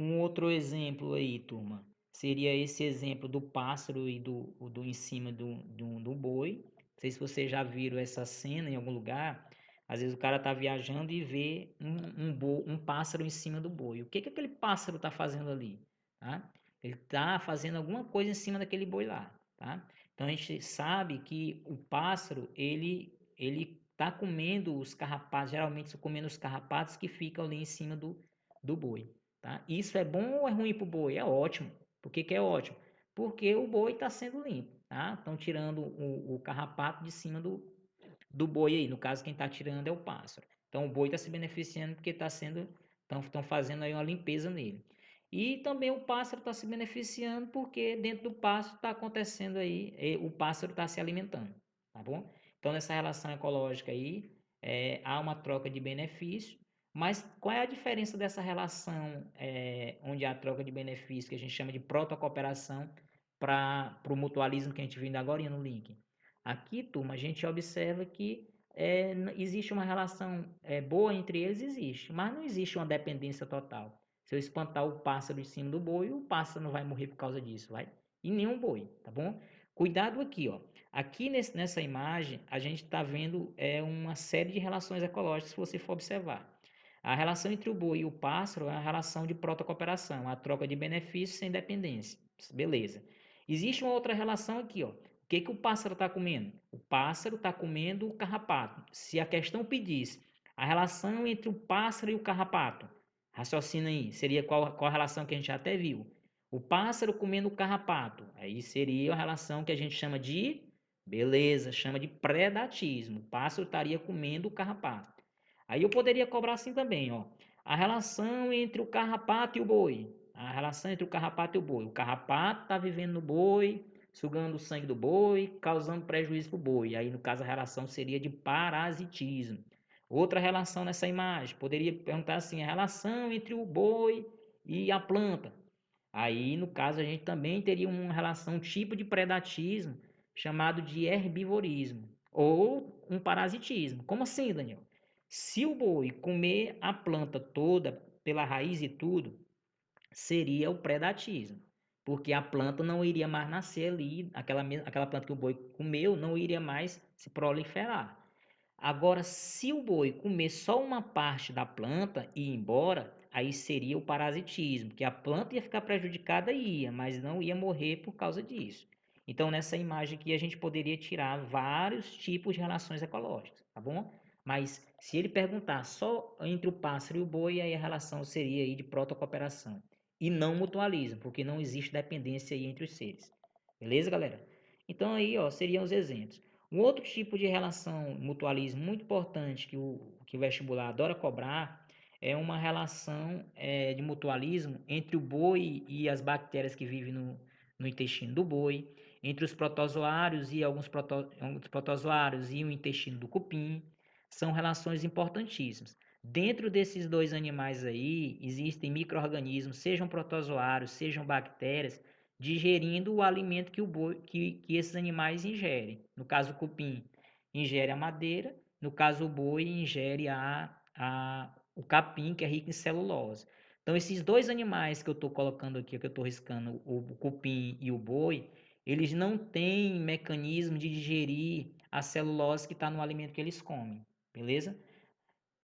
Um outro exemplo aí, turma, seria esse exemplo do pássaro e do em cima do boi. Não sei se vocês já viram essa cena em algum lugar. Às vezes o cara tá viajando e vê um pássaro em cima do boi. O que que aquele pássaro tá fazendo ali? Tá? Ele tá fazendo alguma coisa em cima daquele boi lá, tá? Então a gente sabe que o pássaro, ele tá comendo os carrapatos, geralmente comendo os carrapatos que ficam ali em cima do boi. Tá? Isso é bom ou é ruim para o boi? É ótimo. Por que que é ótimo? Porque o boi está sendo limpo. Tá? Estão tirando o carrapato de cima do boi aí. No caso, quem está tirando é o pássaro. Então o boi está se beneficiando porque estão fazendo aí uma limpeza nele. E também o pássaro está se beneficiando porque dentro do pássaro está acontecendo aí, o pássaro está se alimentando, tá bom? Então nessa relação ecológica aí, há uma troca de benefício, mas qual é a diferença dessa relação onde há troca de benefício, que a gente chama de protocooperação, para o mutualismo que a gente viu ainda agora no link? Aqui, turma, a gente observa que existe uma relação boa entre eles, existe, mas não existe uma dependência total. Se eu espantar o pássaro em cima do boi, o pássaro não vai morrer por causa disso, vai? E nenhum boi, tá bom? Cuidado aqui, ó. Aqui nessa imagem, a gente está vendo uma série de relações ecológicas, se você for observar. A relação entre o boi e o pássaro é uma relação de protocooperação, a troca de benefícios sem dependência. Beleza. Existe uma outra relação aqui, ó. O que que o pássaro está comendo? O pássaro está comendo o carrapato. Se a questão pedisse a relação entre o pássaro e o carrapato, raciocina aí, seria qual a relação que a gente até viu? O pássaro comendo o carrapato. Aí seria a relação que a gente chama de, beleza, chama de predatismo. O pássaro estaria comendo o carrapato. Aí eu poderia cobrar assim também, ó. A relação entre o carrapato e o boi. A relação entre o carrapato e o boi. O carrapato está vivendo no boi, sugando o sangue do boi, causando prejuízo para o boi. Aí, no caso, a relação seria de parasitismo. Outra relação nessa imagem, poderia perguntar assim, a relação entre o boi e a planta. Aí, no caso, a gente também teria uma relação, um tipo de predatismo chamado de herbivorismo ou um parasitismo. Como assim, Daniel? Se o boi comer a planta toda, pela raiz e tudo, seria o predatismo, porque a planta não iria mais nascer ali, aquela planta que o boi comeu não iria mais se proliferar. Agora, se o boi comer só uma parte da planta e ir embora, aí seria o parasitismo, que a planta ia ficar prejudicada, ia, mas não ia morrer por causa disso. Então, nessa imagem aqui, a gente poderia tirar vários tipos de relações ecológicas, tá bom? Mas se ele perguntar só entre o pássaro e o boi, aí a relação seria aí de protocooperação e não mutualismo, porque não existe dependência aí entre os seres. Beleza, galera? Então aí, ó, seriam os exemplos. Um outro tipo de relação mutualismo muito importante que o vestibular adora cobrar é uma relação de mutualismo entre o boi e as bactérias que vivem no intestino do boi, entre os protozoários e alguns protozoários e o intestino do cupim. São relações importantíssimas. Dentro desses dois animais aí, existem micro-organismos, sejam protozoários, sejam bactérias, digerindo o alimento que esses animais ingerem. No caso, o cupim ingere a madeira, no caso, o boi ingere o capim, que é rico em celulose. Então, esses dois animais que eu estou colocando aqui, que eu estou riscando, o cupim e o boi, eles não têm mecanismo de digerir a celulose que está no alimento que eles comem, beleza?